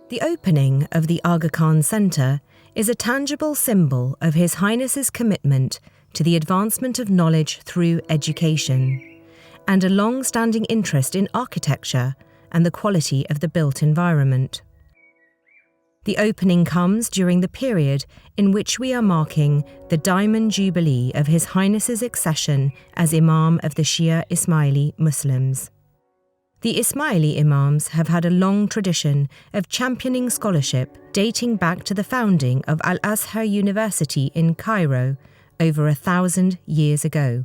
The opening of the Aga Khan Centre is a tangible symbol of His Highness's commitment to the advancement of knowledge through education, and a long-standing interest in architecture and the quality of the built environment. The opening comes during the period in which we are marking the Diamond Jubilee of His Highness's accession as Imam of the Shia Ismaili Muslims. The Ismaili Imams have had a long tradition of championing scholarship dating back to the founding of Al-Azhar University in Cairo over 1,000 years ago.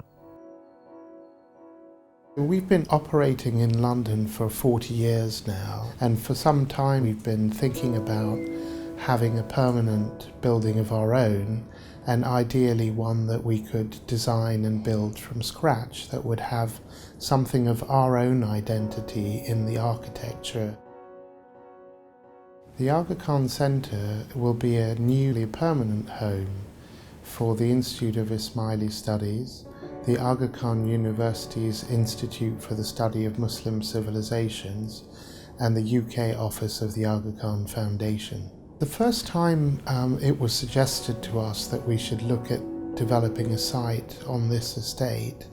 We've been operating in London for 40 years now, and for some time we've been thinking about having a permanent building of our own, and ideally one that we could design and build from scratch that would have something of our own identity in the architecture. The Aga Khan Centre will be a newly permanent home for the Institute of Ismaili Studies, the Aga Khan University's Institute for the Study of Muslim Civilizations, and the UK office of the Aga Khan Foundation. The first time it was suggested to us that we should look at developing a site on this estate,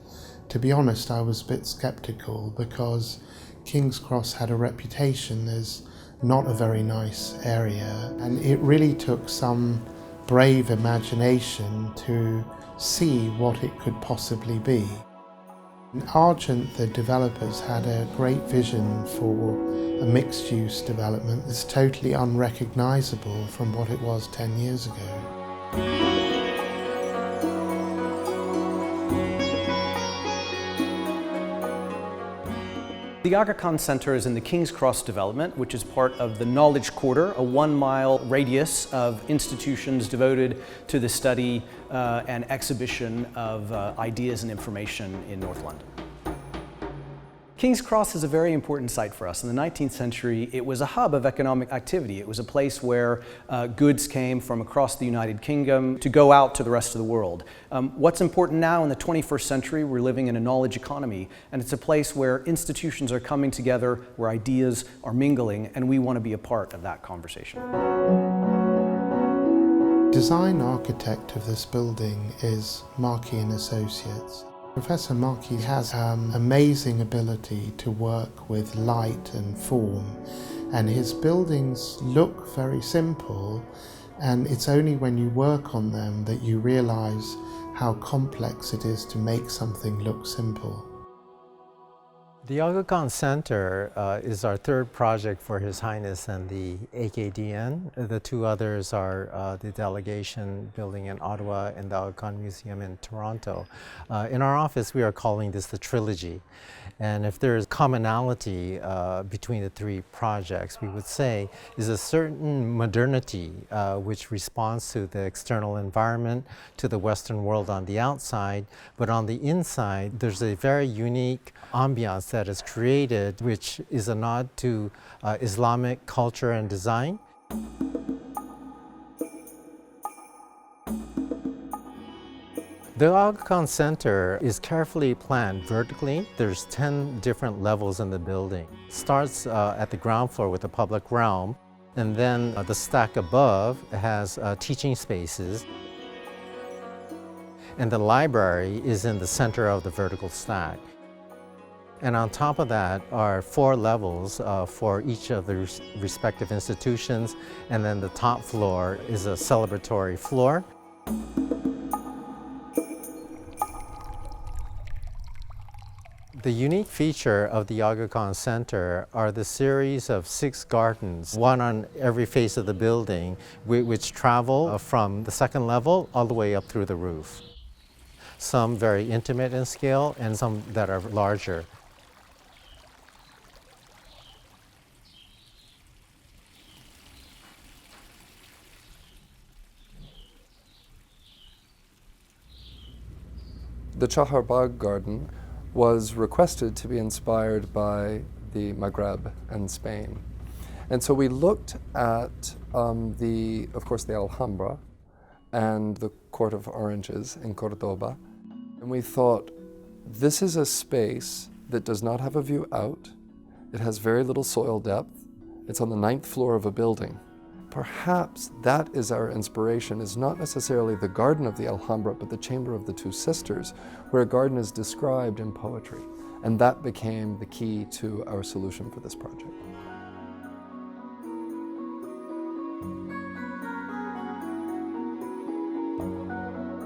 to be honest, I was a bit sceptical because King's Cross had a reputation as not a very nice area, and it really took some brave imagination to see what it could possibly be. In Argent, the developers had a great vision for a mixed-use development that's totally unrecognisable from what it was 10 years ago. The Aga Khan Centre is in the King's Cross development, which is part of the Knowledge Quarter, a 1-mile radius of institutions devoted to the study and exhibition of ideas and information in North London. King's Cross is a very important site for us. In the 19th century, it was a hub of economic activity. It was a place where goods came from across the United Kingdom to go out to the rest of the world. What's important now in the 21st century, we're living in a knowledge economy, and it's a place where institutions are coming together, where ideas are mingling, and we want to be a part of that conversation. Design architect of this building is Markey and Associates. Professor Markey has amazing ability to work with light and form, and his buildings look very simple, and it's only when you work on them that you realize how complex it is to make something look simple. The Aga Khan Centre is our third project for His Highness and the AKDN. The two others are the delegation building in Ottawa and the Aga Khan Museum in Toronto. In our office, we are calling this the trilogy. And if there's commonality between the three projects, we would say is a certain modernity which responds to the external environment, to the Western world on the outside, but on the inside, there's a very unique ambiance that is created, which is a nod to Islamic culture and design. The Aga Khan Centre is carefully planned vertically. There's 10 different levels in the building. It starts at the ground floor with the public realm, and then the stack above has teaching spaces. And the library is in the center of the vertical stack. And on top of that are 4 levels for each of the respective institutions, and then the top floor is a celebratory floor. The unique feature of the Aga Khan Centre are the series of 6 gardens, one on every face of the building, which travel from the second level all the way up through the roof. Some very intimate in scale and some that are larger. The Chahar Bagh garden was requested to be inspired by the Maghreb and Spain. And so we looked at of course, the Alhambra and the Court of Oranges in Cordoba. And we thought, this is a space that does not have a view out. It has very little soil depth. It's on the 9th floor of a building. Perhaps that is our inspiration, is not necessarily the garden of the Alhambra, but the Chamber of the Two Sisters, where a garden is described in poetry. And that became the key to our solution for this project.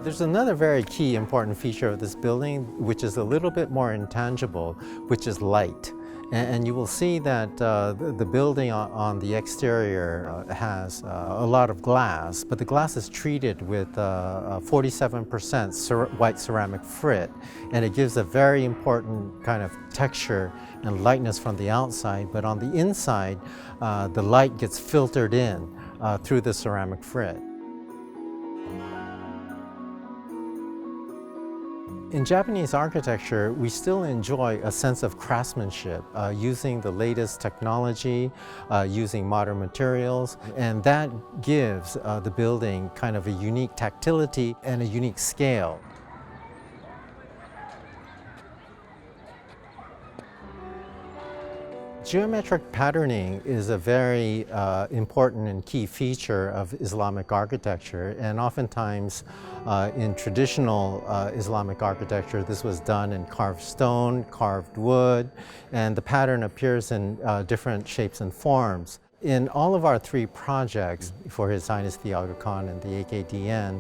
There's another very key important feature of this building, which is a little bit more intangible, which is light. And you will see that the building on the exterior has a lot of glass, but the glass is treated with 47% white ceramic frit, and it gives a very important kind of texture and lightness from the outside, but on the inside, the light gets filtered in through the ceramic frit. In Japanese architecture, we still enjoy a sense of craftsmanship, using the latest technology, using modern materials, and that gives the building kind of a unique tactility and a unique scale. Geometric patterning is a very important and key feature of Islamic architecture, and oftentimes in traditional Islamic architecture this was done in carved stone, carved wood, and the pattern appears in different shapes and forms. In all of our three projects for His Highness the Aga Khan and the AKDN,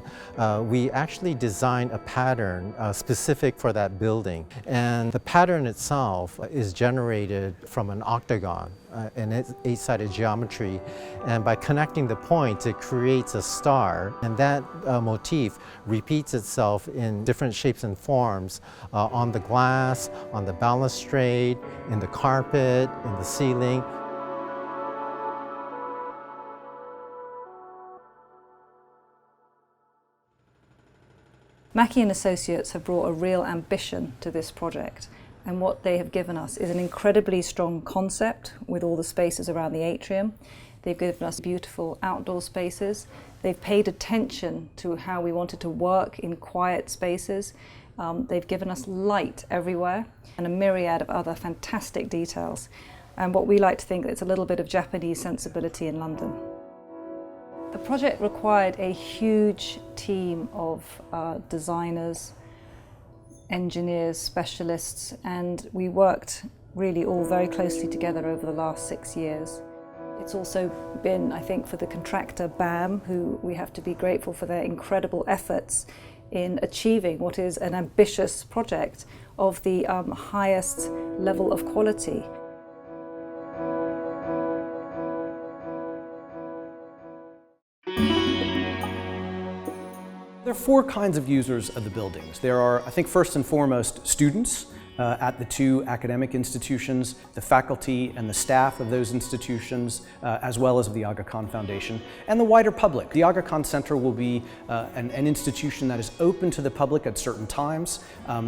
we actually designed a pattern specific for that building. And the pattern itself is generated from an octagon, an eight-sided geometry. And by connecting the points, it creates a star. And that motif repeats itself in different shapes and forms on the glass, on the balustrade, in the carpet, in the ceiling. Mackie and Associates have brought a real ambition to this project, and what they have given us is an incredibly strong concept with all the spaces around the atrium. They've given us beautiful outdoor spaces. They've paid attention to how we wanted to work in quiet spaces. They've given us light everywhere and a myriad of other fantastic details. And what we like to think, it's a little bit of Japanese sensibility in London. The project required a huge team of designers, engineers, specialists, and we worked really all very closely together over the last 6 years. It's also been, I think, for the contractor BAM, who we have to be grateful for their incredible efforts in achieving what is an ambitious project of the highest level of quality. There are four kinds of users of the buildings. There are, I think, first and foremost, students at the two academic institutions, the faculty and the staff of those institutions, as well as of the Aga Khan Foundation, and the wider public. The Aga Khan Centre will be an institution that is open to the public at certain times.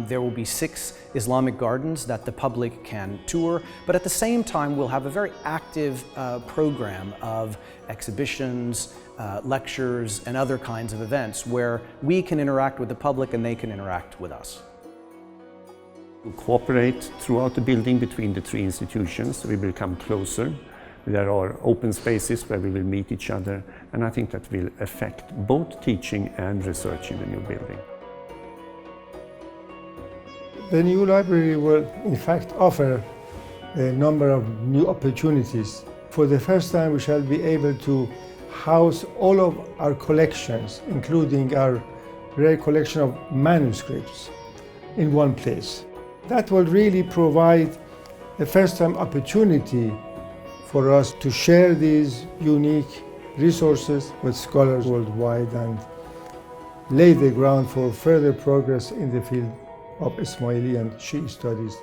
There will be 6 Islamic gardens that the public can tour, but at the same time we'll have a very active program of exhibitions, lectures, and other kinds of events where we can interact with the public and they can interact with us. We'll cooperate throughout the building between the 3 institutions. We will come closer. There are open spaces where we will meet each other, and I think that will affect both teaching and research in the new building. The new library will in fact offer a number of new opportunities. For the first time we shall be able to house all of our collections, including our rare collection of manuscripts, in one place. That will really provide a first-time opportunity for us to share these unique resources with scholars worldwide and lay the ground for further progress in the field of Ismaili and Shi'i studies.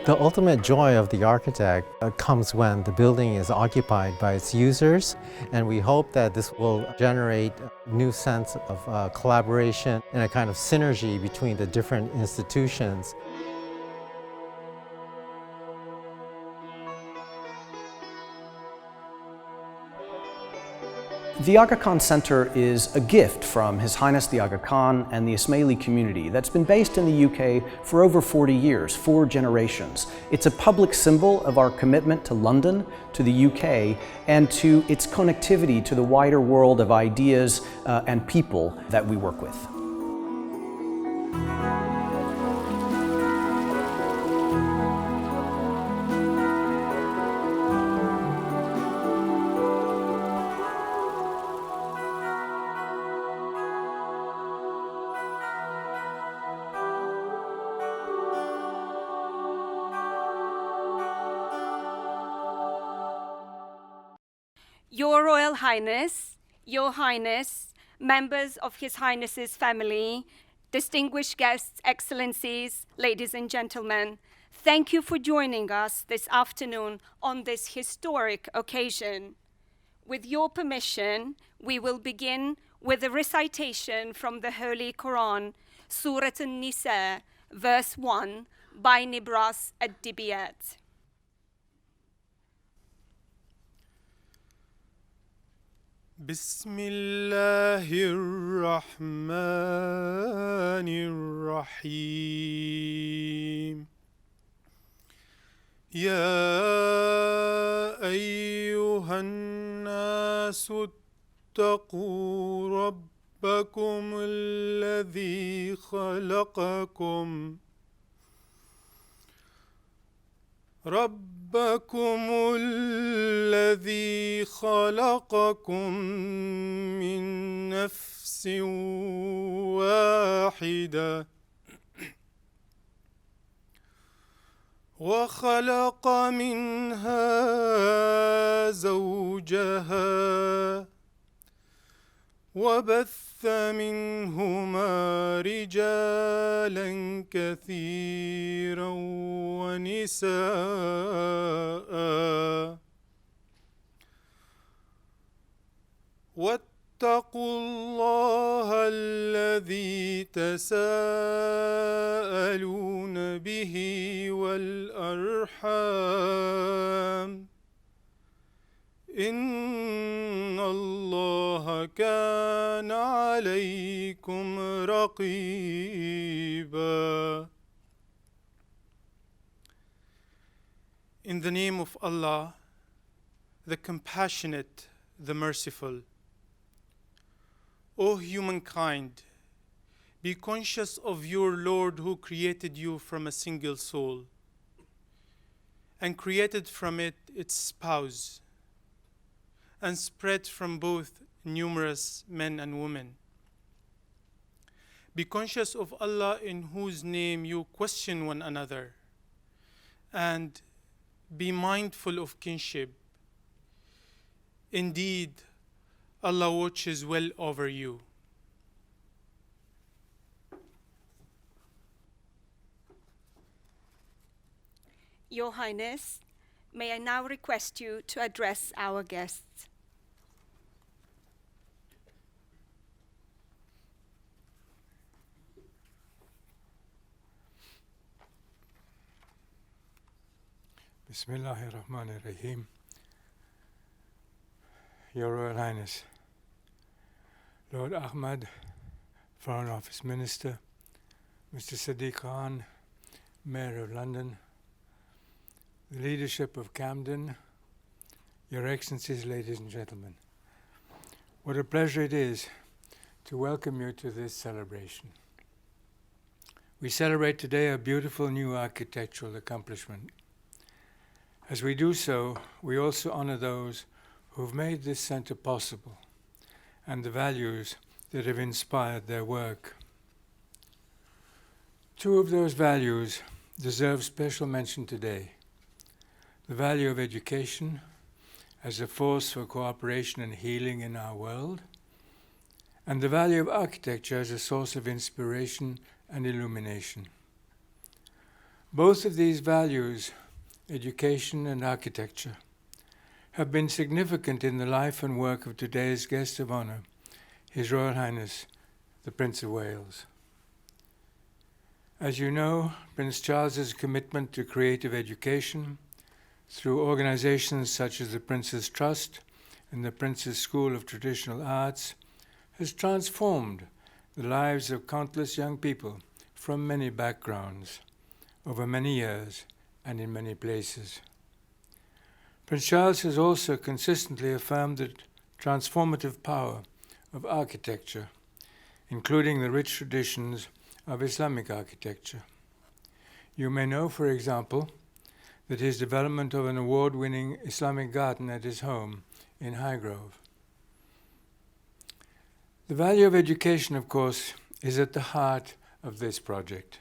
The ultimate joy of the architect comes when the building is occupied by its users, and we hope that this will generate a new sense of collaboration and a kind of synergy between the different institutions. The Aga Khan Centre is a gift from His Highness the Aga Khan and the Ismaili community that's been based in the UK for over 40 years, 4 generations. It's a public symbol of our commitment to London, to the UK, and to its connectivity to the wider world of ideas and people that we work with. Your Royal Highness, Your Highness, members of His Highness's family, distinguished guests, excellencies, ladies and gentlemen, thank you for joining us this afternoon on this historic occasion. With your permission, we will begin with a recitation from the Holy Quran, Surah An-Nisa, verse 1, by Nibras ad-Dibiyat. بسم الله الرحمن الرحيم يا أيها الناس اتقوا ربكم الذي خلقكم من نفس واحدة وخلق منها زوجها وبث منهما رجالا كثيرا ونساء واتقوا الله الذي تساءلون به والأرحام إن الله كان عليكم رقيبا. In the name of Allah, the compassionate, the merciful. O humankind, be conscious of your Lord who created you from a single soul and created from it its spouse and spread from both numerous men and women. Be conscious of Allah in whose name you question one another, and be mindful of kinship. Indeed, Allah watches well over you. Your Highness, may I now request you to address our guests. Bismillahirrahmanirrahim. Your Royal Highness, Lord Ahmad, Foreign Office Minister, Mr. Sadiq Khan, Mayor of London, the leadership of Camden, Your Excellencies, ladies and gentlemen, what a pleasure it is to welcome you to this celebration. We celebrate today a beautiful new architectural accomplishment. As we do so, we also honor those who've made this center possible and the values that have inspired their work. 2 of those values deserve special mention today: the value of education as a force for cooperation and healing in our world, and the value of architecture as a source of inspiration and illumination. Both of these values, education and architecture, have been significant in the life and work of today's guest of honor, His Royal Highness, the Prince of Wales. As you know, Prince Charles's commitment to creative education through organizations such as the Prince's Trust in the Prince's School of Traditional Arts has transformed the lives of countless young people from many backgrounds over many years and in many places. Prince Charles has also consistently affirmed the transformative power of architecture, including the rich traditions of Islamic architecture. You may know, for example, that his development of an award-winning Islamic garden at his home in Highgrove. The value of education, of course, is at the heart of this project.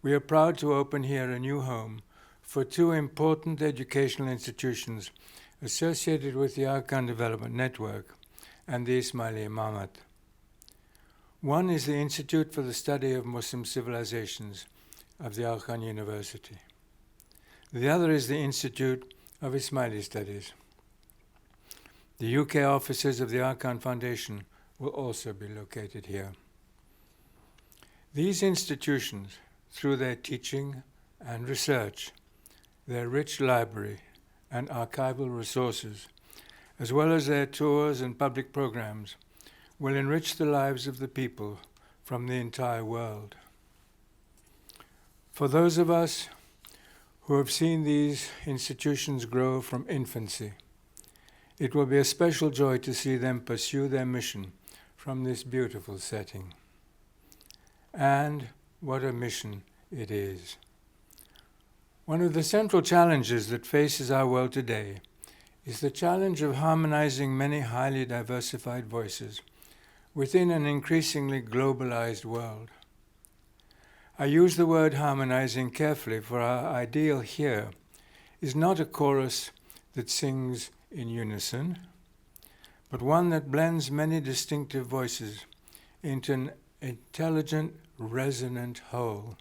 We are proud to open here a new home for two important educational institutions associated with the Aga Khan Development Network and the Ismaili Imamat. One is the Institute for the Study of Muslim Civilizations of the Aga Khan University. The other is the Institute of Ismaili Studies. The UK offices of the Aga Khan Foundation will also be located here. These institutions, through their teaching and research, their rich library and archival resources, as well as their tours and public programs, will enrich the lives of the people from the entire world. For those of us who have seen these institutions grow from infancy, it will be a special joy to see them pursue their mission from this beautiful setting. And what a mission it is. One of the central challenges that faces our world today is the challenge of harmonizing many highly diversified voices within an increasingly globalized world. I use the word harmonizing carefully, for our ideal here is not a chorus that sings in unison, but one that blends many distinctive voices into an intelligent, resonant whole.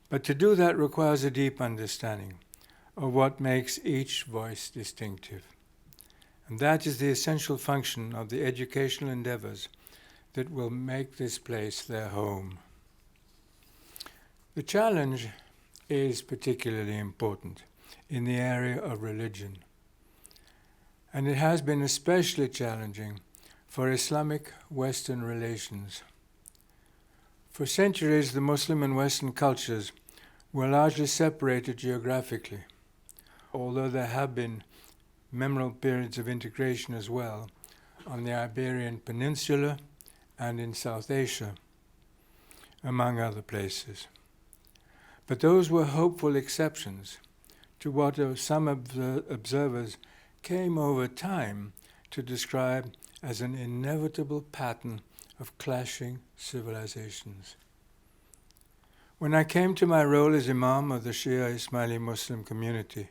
But to do that requires a deep understanding of what makes each voice distinctive. And that is the essential function of the educational endeavors that will make this place their home. The challenge is particularly important in the area of religion. And it has been especially challenging for Islamic Western relations. For centuries, the Muslim and Western cultures were largely separated geographically, although there have been memorable periods of integration as well on the Iberian Peninsula and in South Asia, among other places. But those were hopeful exceptions to what some observers came over time to describe as an inevitable pattern of clashing civilizations. When I came to my role as Imam of the Shia Ismaili Muslim community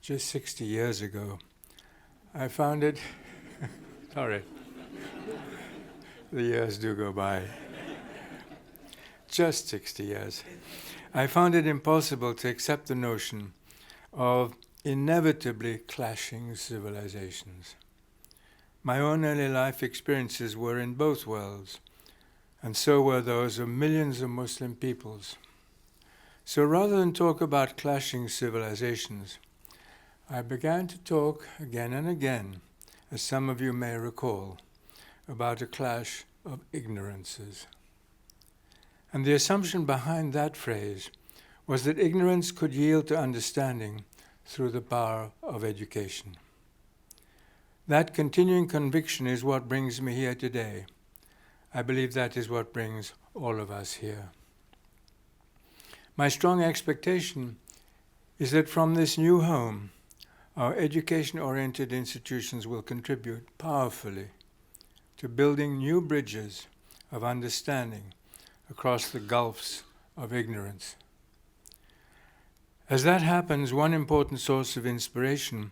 just 60 years ago, I found it, sorry, the years do go by, just 60 years. I found it impossible to accept the notion of inevitably clashing civilizations. My own early life experiences were in both worlds, and so were those of millions of Muslim peoples. So rather than talk about clashing civilizations, I began to talk again and again, as some of you may recall, about a clash of ignorances. And the assumption behind that phrase was that ignorance could yield to understanding through the power of education. That continuing conviction is what brings me here today. I believe that is what brings all of us here. My strong expectation is that from this new home, our education-oriented institutions will contribute powerfully to building new bridges of understanding across the gulfs of ignorance. As that happens, one important source of inspiration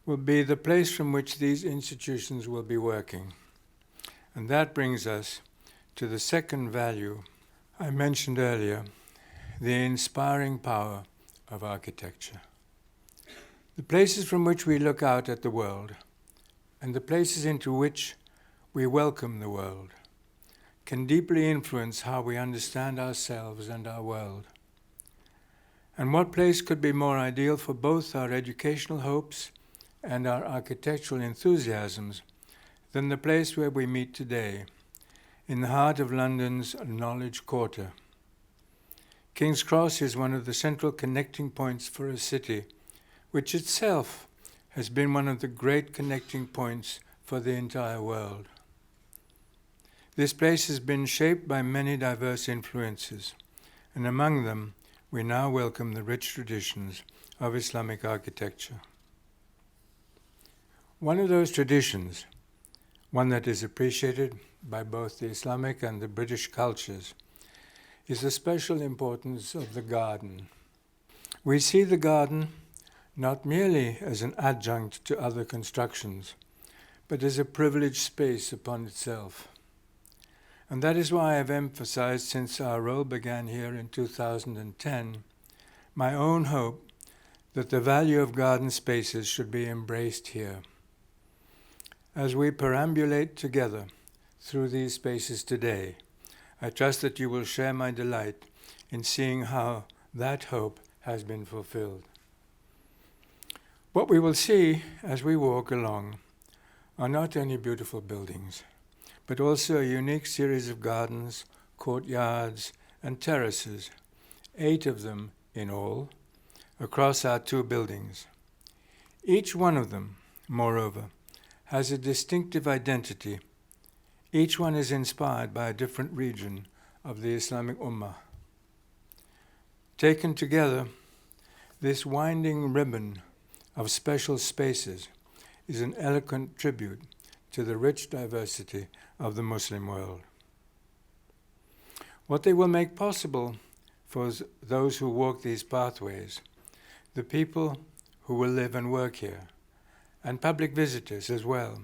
will be the place from which these institutions will be working. And that brings us to the second value I mentioned earlier, the inspiring power of architecture. The places from which we look out at the world and the places into which we welcome the world can deeply influence how we understand ourselves and our world. And what place could be more ideal for both our educational hopes and our architectural enthusiasms than the place where we meet today, in the heart of London's Knowledge Quarter. King's Cross is one of the central connecting points for a city, which itself has been one of the great connecting points for the entire world. This place has been shaped by many diverse influences, and among them, we now welcome the rich traditions of Islamic architecture. One of those traditions, one that is appreciated by both the Islamic and the British cultures, is the special importance of the garden. We see the garden not merely as an adjunct to other constructions, but as a privileged space upon itself. And that is why I've emphasized, since our role began here in 2010, my own hope that the value of garden spaces should be embraced here. As we perambulate together through these spaces today, I trust that you will share my delight in seeing how that hope has been fulfilled. What we will see as we walk along are not only beautiful buildings, but also a unique series of gardens, courtyards, and terraces, 8 of them in all, across our 2 buildings. Each one of them, moreover, has a distinctive identity. Each one is inspired by a different region of the Islamic Ummah. Taken together, this winding ribbon of special spaces is an eloquent tribute to the rich diversity of the Muslim world. What they will make possible for those who walk these pathways, the people who will live and work here, and public visitors as well,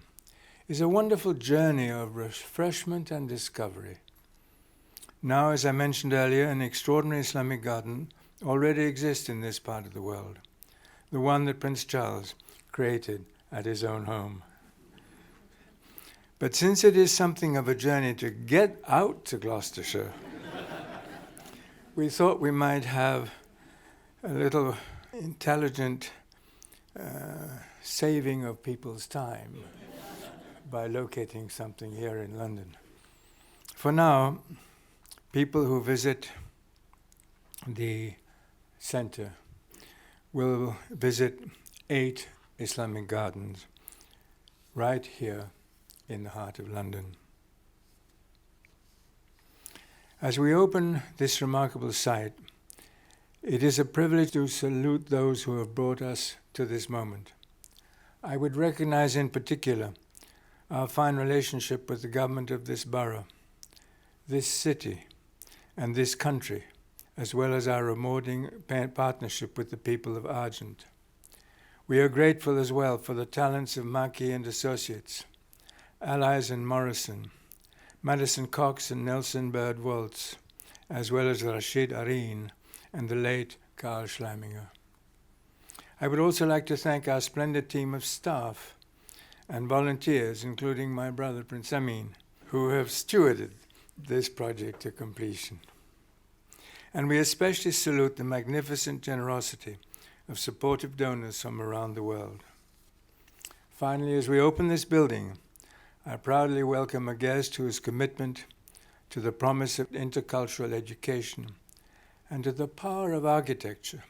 is a wonderful journey of refreshment and discovery. Now, as I mentioned earlier, an extraordinary Islamic garden already exists in this part of the world, the one that Prince Charles created at his own home. But since it is something of a journey to get out to Gloucestershire, we thought we might have a little intelligent saving of people's time by locating something here in London. For now, people who visit the centre will visit 8 Islamic gardens right here in the heart of London. As we open this remarkable site, it is a privilege to salute those who have brought us to this moment. I would recognize in particular our fine relationship with the government of this borough, this city, and this country, as well as our rewarding partnership with the people of Argent. We are grateful as well for the talents of Maki and Associates, Allies and Morrison, Madison Cox and Nelson Bird Waltz, as well as Rashid Areen and the late Karl Schleininger. I would also like to thank our splendid team of staff and volunteers, including my brother Prince Amin, who have stewarded this project to completion. And we especially salute the magnificent generosity of supportive donors from around the world. Finally, as we open this building, I proudly welcome a guest whose commitment to the promise of intercultural education and to the power of architecture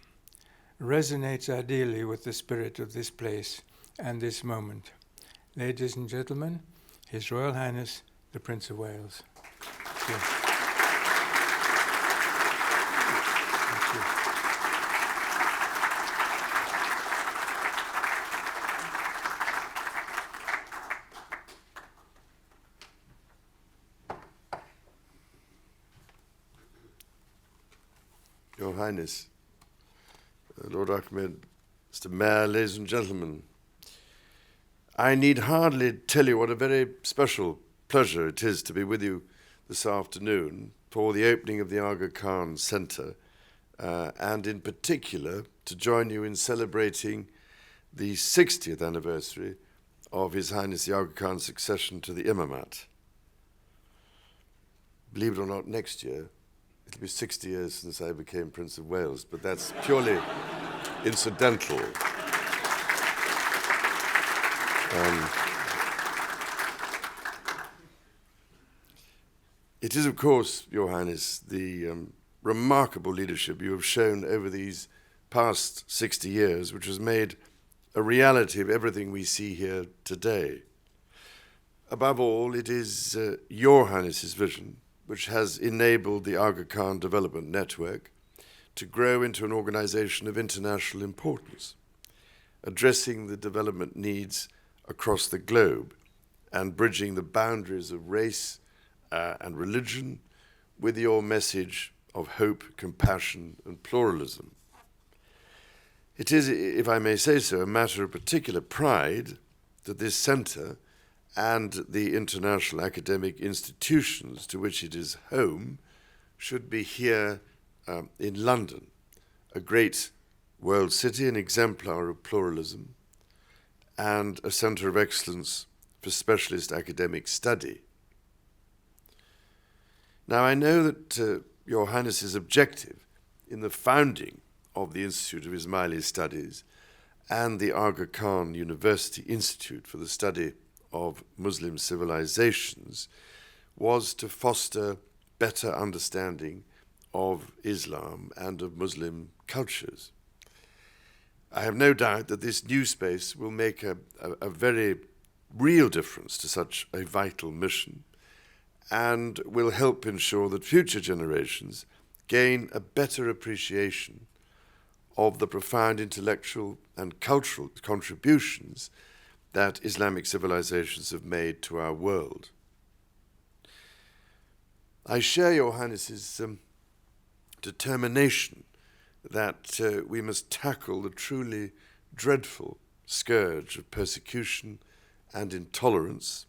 resonates ideally with the spirit of this place and this moment. Ladies and gentlemen, His Royal Highness, the Prince of Wales. Thank you. Your Highness, Lord Ahmed, Mr. Mayor, ladies and gentlemen, I need hardly tell you what a very special pleasure it is to be with you this afternoon for the opening of the Aga Khan Centre, and in particular to join you in celebrating the 60th anniversary of His Highness the Aga Khan's succession to the Imamate. Believe it or not, next year, it'll be 60 years since I became Prince of Wales, but that's purely incidental. It is, of course, Your Highness, the remarkable leadership you have shown over these past 60 years, which has made a reality of everything we see here today. Above all, it is Your Highness's vision which has enabled the Aga Khan Development Network to grow into an organization of international importance, addressing the development needs across the globe and bridging the boundaries of race and religion with your message of hope, compassion, and pluralism. It is, if I may say so, a matter of particular pride that this centre and the international academic institutions to which it is home should be here in London, a great world city, an exemplar of pluralism, and a centre of excellence for specialist academic study. Now, I know that Your Highness's objective in the founding of the Institute of Ismaili Studies and the Aga Khan University Institute for the Study of Muslim Civilizations was to foster better understanding of Islam and of Muslim cultures. I have no doubt that this new space will make a very real difference to such a vital mission and will help ensure that future generations gain a better appreciation of the profound intellectual and cultural contributions that Islamic civilizations have made to our world. I share Your Highness's determination that we must tackle the truly dreadful scourge of persecution and intolerance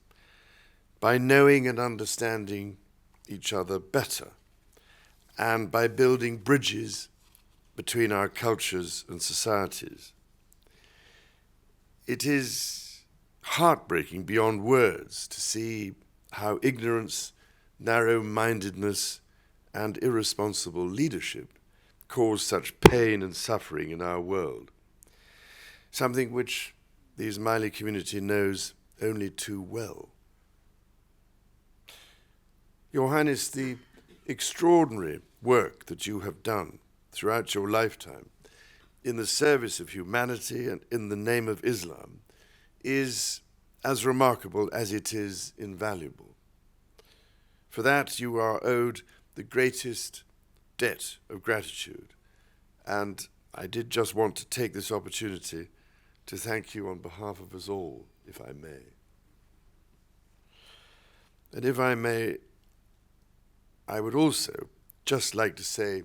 by knowing and understanding each other better and by building bridges between our cultures and societies. It is heartbreaking beyond words to see how ignorance, narrow-mindedness, and irresponsible leadership cause such pain and suffering in our world, something which the Ismaili community knows only too well. Your Highness, the extraordinary work that you have done throughout your lifetime in the service of humanity and in the name of Islam is as remarkable as it is invaluable. For that you are owed the greatest debt of gratitude, and I did just want to take this opportunity to thank you on behalf of us all, if I may. And if I may, I would also just like to say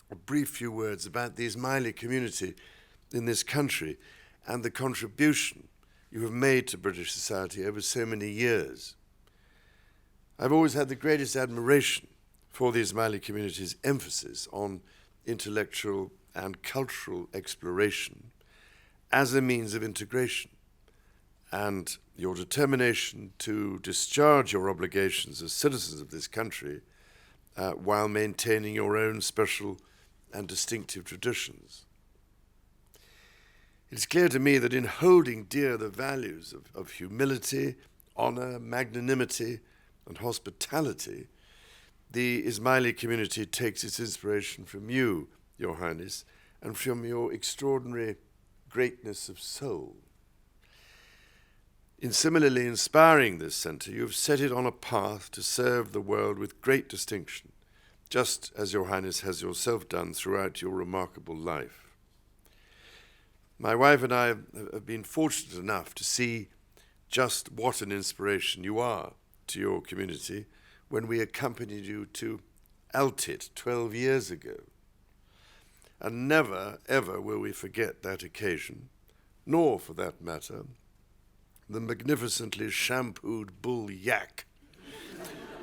a brief few words about the Ismaili community in this country and the contribution you have made to British society over so many years. I've always had the greatest admiration for the Ismaili community's emphasis on intellectual and cultural exploration as a means of integration, and your determination to discharge your obligations as citizens of this country while maintaining your own special and distinctive traditions. It's clear to me that in holding dear the values of humility, honor, magnanimity, and hospitality, the Ismaili community takes its inspiration from you, Your Highness, and from your extraordinary greatness of soul. In similarly inspiring this centre, you have set it on a path to serve the world with great distinction, just as Your Highness has yourself done throughout your remarkable life. My wife and I have been fortunate enough to see just what an inspiration you are to your community when we accompanied you to Altit 12 years ago. And never, ever will we forget that occasion, nor, for that matter, the magnificently shampooed bull yak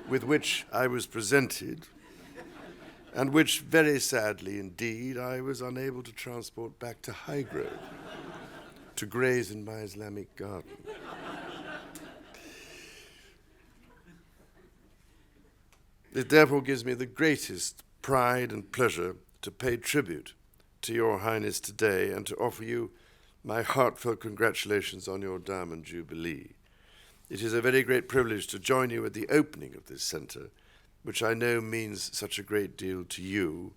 with which I was presented, and which, very sadly indeed, I was unable to transport back to Highgrove to graze in my Islamic garden. It therefore gives me the greatest pride and pleasure to pay tribute to Your Highness today and to offer you my heartfelt congratulations on your Diamond Jubilee. It is a very great privilege to join you at the opening of this centre, which I know means such a great deal to you,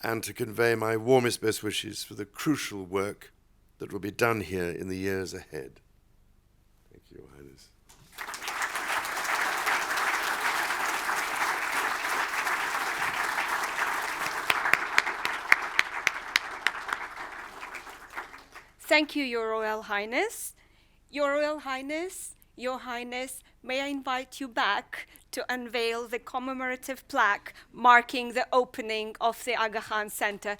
and to convey my warmest best wishes for the crucial work that will be done here in the years ahead. Thank you, Your Highness. Thank you, Your Royal Highness. Your Royal Highness, Your Highness, may I invite you back to unveil the commemorative plaque marking the opening of the Aga Khan Centre.